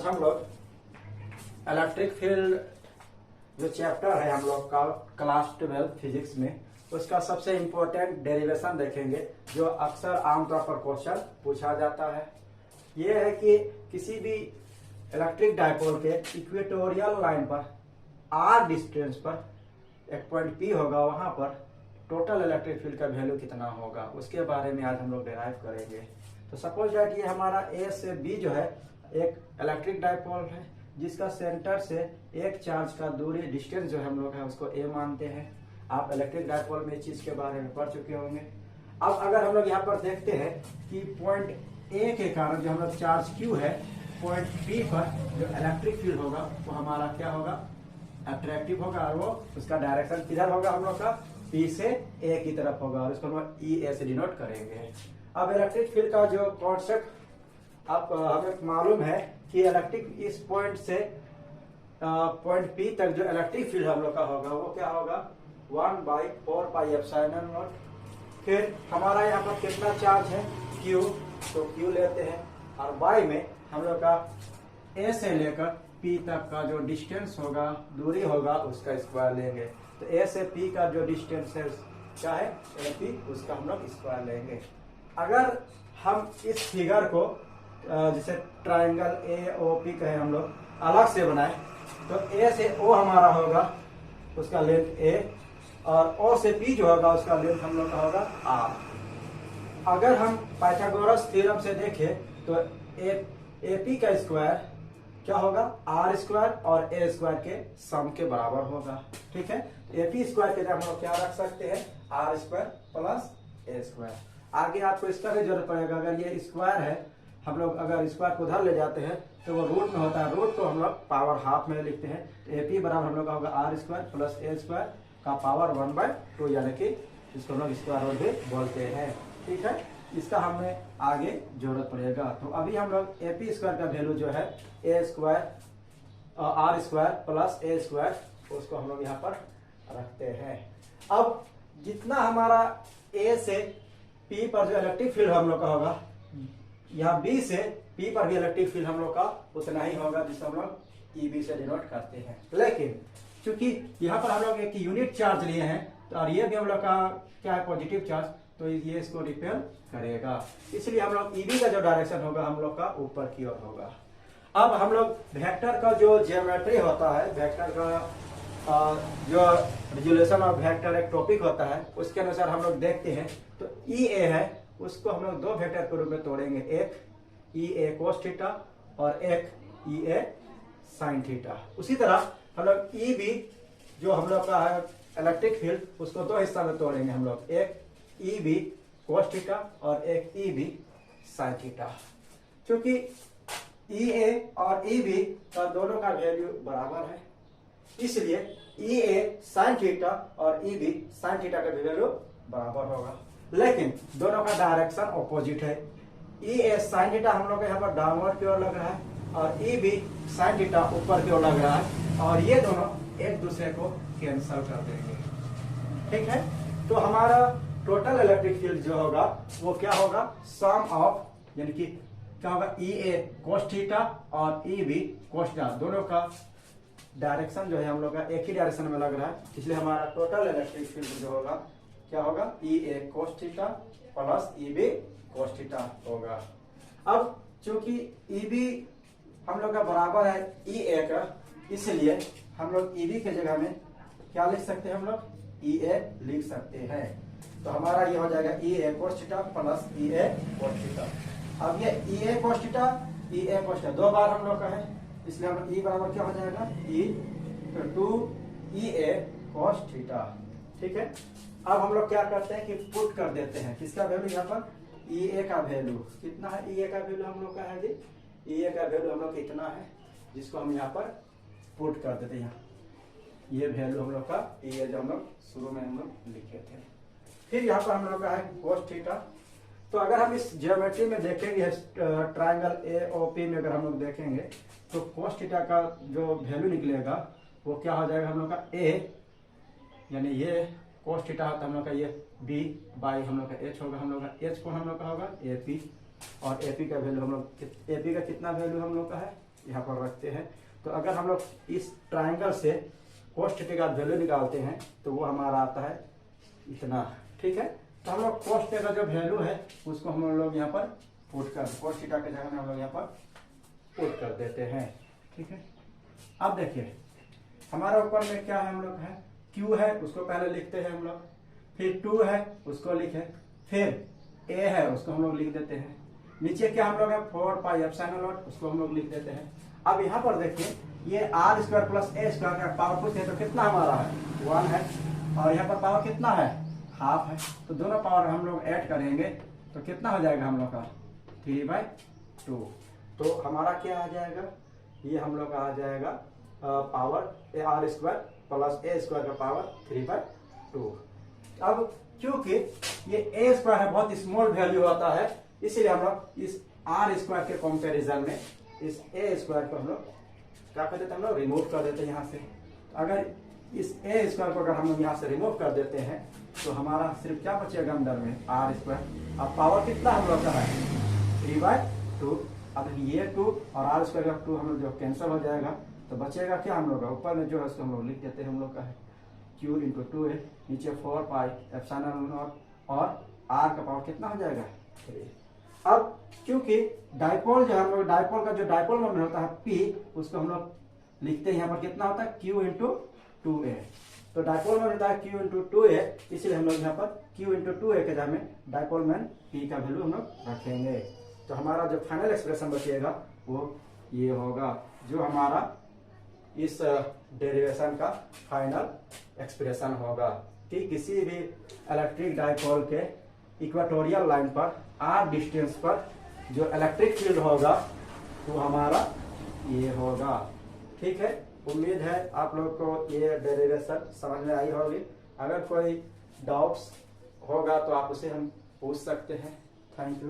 आज हम लोग इलेक्ट्रिक फील्ड जो चैप्टर है हम लोग का क्लास 12 फिजिक्स में उसका सबसे इम्पोर्टेंट डेरिवेशन देखेंगे जो अक्सर आमतौर पर क्वेश्चन पूछा जाता है। ये है कि किसी भी इलेक्ट्रिक डायपोल के इक्वेटोरियल लाइन पर आर डिस्टेंस पर एक पॉइंट पी होगा, वहां पर टोटल इलेक्ट्रिक फील्ड का वैल्यू कितना होगा उसके बारे में आज हम लोग डेराइव करेंगे। तो सपोज दैट ये हमारा ए से बी जो है एक इलेक्ट्रिक डायपोल है जिसका सेंटर से एक चार्ज का दूरी डिस्टेंस जो हम लोग है उसको ए मानते हैं। आप इलेक्ट्रिक डायपोल में इस चीज के बारे में पढ़ चुके होंगे। अब अगर हम लोग यहाँ पर देखते हैं कि पॉइंट ए के कारण जो हम लोग चार्ज क्यू है पॉइंट बी पर जो इलेक्ट्रिक फील्ड होगा वो हमारा क्या होगा, अट्रैक्टिव होगा और वो उसका डायरेक्शन किधर होगा हम लोग का पी से ए की तरफ होगा और उसको हम ई ए से डिनोट करेंगे। अब इलेक्ट्रिक फील्ड का जो कॉन्सेप्ट आप हमें मालूम है कि इलेक्ट्रिक इस पॉइंट से पॉइंट पी तक जो इलेक्ट्रिक फील्ड हम लोग का होगा वो क्या होगा 1/4πε0। फिर हमारा यहाँ पर कितना चार्ज है Q, तो Q लेते हैं और y में हम लोग का A से लेकर P तक का जो डिस्टेंस होगा दूरी होगा उसका स्क्वायर लेंगे। तो A से P का जो डिस्टेंस है क्या है AP, उसका हम लोग स्क्वायर लेंगे। अगर हम इस फिगर को जैसे ट्रायंगल AOP कहे हम लोग अलग से बनाए तो A से O हमारा होगा उसका लेंथ A और O से P जो होगा उसका लेंथ हम लोग का होगा R। अगर हम पाइथागोरस थ्योरम से देखें तो AP का स्क्वायर क्या होगा आर स्क्वायर और ए स्क्वायर के सम के बराबर होगा। ठीक है, AP स्क्वायर के जगह हम लोग क्या रख सकते हैं आर स्क्वायर प्लस ए स्क्वायर। आगे आपको इसका भी जरूरत पड़ेगा। अगर ये स्क्वायर है हम लोग अगर स्क्वायर को उधर ले जाते हैं तो वो रूट में होता है, रूट को हम लोग पावर हाफ में लिखते हैं। तो AP बराबर हम लोग का होगा आर स्क्वायर प्लस ए स्क्वायर का पावर 1/2 यानी कि इसको हम लोग स्क्वायर रूट भी बोलते हैं। ठीक है, इसका हमें आगे जरूरत पड़ेगा। तो अभी हम लोग AP स्क्वायर का वैल्यू जो है a square r square plus A square उसको हम लोग यहाँ पर रखते हैं। अब जितना हमारा ए से P पर जो इलेक्ट्रिक फील्ड हम लोग का होगा यहाँ B से P पर भी इलेक्ट्रिक फील्ड हम लोग का उतना ही होगा जिसको हम लोग EB से डिनोट करते हैं। लेकिन चूंकि यहाँ पर हम लोग एक यूनिट चार्ज लिए हैं तो और ये भी हम लोग का क्या है पॉजिटिव चार्ज, तो ये इसको रिपेल करेगा, इसलिए हम लोग EB का जो डायरेक्शन होगा हम लोग का ऊपर की ओर होगा। अब हम लोग वेक्टर का जो ज्योमेट्री होता है, वेक्टर का जो रिजोल्यूशन ऑफ वेक्टर एक टॉपिक होता है उसके अनुसार हम लोग देखते हैं तो EA है उसको हम लोग दो वेक्टर के रूप में तोड़ेंगे, एक EA cos थीटा और एक EA sin थीटा। उसी तरह हम लोग EB जो हम लोग का है इलेक्ट्रिक फील्ड उसको दो हिस्सा में तोड़ेंगे हम लोग, एक EB cos थीटा और एक EB sin थीटा। क्योंकि EA और EB का दोनों का वैल्यू बराबर है इसलिए EA sin थीटा और EB sin थीटा का वैल्यू बराबर होगा, लेकिन दोनों का डायरेक्शन ऑपोजिट है। EA sin थीटा हम लोग यहाँ पर डाउनवर्ड की ओर लग रहा है और EB sin थीटा ऊपर की ओर लग रहा है और ये दोनों एक दूसरे को कैंसल कर देंगे। ठीक है, तो हमारा टोटल इलेक्ट्रिक फील्ड जो होगा वो क्या होगा सम ऑफ यानी कि क्या होगा EA cos थीटा और EB cos थीटा दोनों का डायरेक्शन जो है हम लोग का एक ही डायरेक्शन में लग रहा है, इसलिए हमारा टोटल इलेक्ट्रिक फील्ड जो होगा क्या होगा EA cos theta plus EB cos theta होगा। अब चूंकि EB हम लोग का बराबर है EA का इसलिए हम लोग EB के जगह में क्या लिख सकते हैं हम लोग EA लिख सकते हैं। तो हमारा ये हो जाएगा EA cos theta plus EA cos theta. अब ये EA cos theta EA cos theta दो बार हम लोग का है इसलिए हम E बराबर क्या हो जाएगा E2EA cos थीटा। ठीक है, अब हम लोग क्या करते हैं कि पुट कर देते हैं किसका वैल्यू यहाँ पर EA का वैल्यू कितना है, EA का वैल्यू हम लोग का है जी EA का वैल्यू हम लोग कितना है जिसको हम यहाँ पर पुट कर देते हैं। ये वैल्यू हम लोग का EA जो हम लोग शुरू में हम लोग लिखे थे। फिर यहाँ पर हम लोग का है cos थीटा। तो अगर हम इस ज्योमेट्री में देखेंगे ट्रायंगल AOP में अगर हम लोग देखेंगे तो cos थीटा का जो वैल्यू निकलेगा वो क्या हो जाएगा हम लोग का A यानी ये cos थीटा होता है हम लोग का ये B बाई हम लोग का H होगा, हम लोग का H को हम लोग का होगा AP और AP का वैल्यू हम लोग AP का कितना वैल्यू हम लोग का है यहाँ पर रखते हैं। तो अगर हम लोग इस ट्राइंगल से cos थीटा का वैल्यू निकालते हैं तो वो हमारा आता है इतना, ठीक है। तो हम लोग cos थीटा का जो वैल्यू है उसको हम लोग यहाँ पर पुट कर, cos थीटा के जगह में हम लोग यहाँ पर पुट कर देते हैं, ठीक है। अब देखिए हमारा ऊपर में क्या है, हम लोग है Q है उसको पहले लिखते हैं हम लोग, फिर 2 है उसको लिखे, फिर A है उसको हम लोग लिख देते हैं, नीचे क्या हम लोग है 4 पाई एप्सिलॉन नॉट उसको हम लोग लिख देते हैं। अब यहाँ पर देखिए ये आर स्क्वायर प्लस ए स्क्वायर का पावर पूछते हैं तो कितना हमारा है 1 है, और यहाँ पर पावर कितना है हाफ है, तो दोनों पावर हम लोग ऐड करेंगे तो कितना हो जाएगा हम लोग का 3/2। तो हमारा क्या आ जाएगा, ये हम लोग का आ जाएगा पावर आर स्क्वायर प्लस ए स्क्वायर का पावर 3/2। अब क्योंकि ये ए स्क्वायर है बहुत स्मॉल वैल्यू होता है, इसीलिए हम लोग इस आर स्क्वायर के कंपैरिजन में इस ए स्क्वायर को हम लोग क्या कर देते हैं, हम लोग रिमूव कर देते हैं यहाँ से। अगर इस ए स्क्वायर को अगर हम लोग यहाँ से रिमूव कर देते हैं तो हमारा सिर्फ क्या बचेगा अंदर में आर स्क्वायर। अब पावर कितना हम लोग का है 3/2। अब ये 2 और आर स्क्वायर का 2 हम लोग जो कैंसिल हो जाएगा तो बचेगा क्या हम लोग का, ऊपर में जो है उसको हम लोग लिख देते हैं, हम लोग का है Q × 2 है, नीचे 4 पाई एप्सिलॉन नॉट और R का पावर कितना हो जाएगा 3। अब क्योंकि डाइपोल जो हम लोग डाइपोल का जो डाइपोल मोमेंट होता है P उसको हम लोग लिखते हैं यहाँ पर कितना होता है Q × 2a। तो डाइपोल मोमेंट होता है Q × 2a, इसलिए हम लोग यहाँ पर Q × 2a के जगह में डाइपोल मोमेंट P का वैल्यू हम लोग रखेंगे। तो हमारा जो फाइनल एक्सप्रेशन बचेगा वो ये होगा, जो हमारा इस डेरिवेशन का फाइनल एक्सप्रेशन होगा कि किसी भी इलेक्ट्रिक डाइपोल के इक्वेटोरियल लाइन पर r डिस्टेंस पर जो इलेक्ट्रिक फील्ड होगा वो हमारा ये होगा, ठीक है। उम्मीद है आप लोग को ये डेरिवेशन समझ में आई होगी। अगर कोई डाउट्स होगा तो आप उसे हम पूछ सकते हैं। Thank you.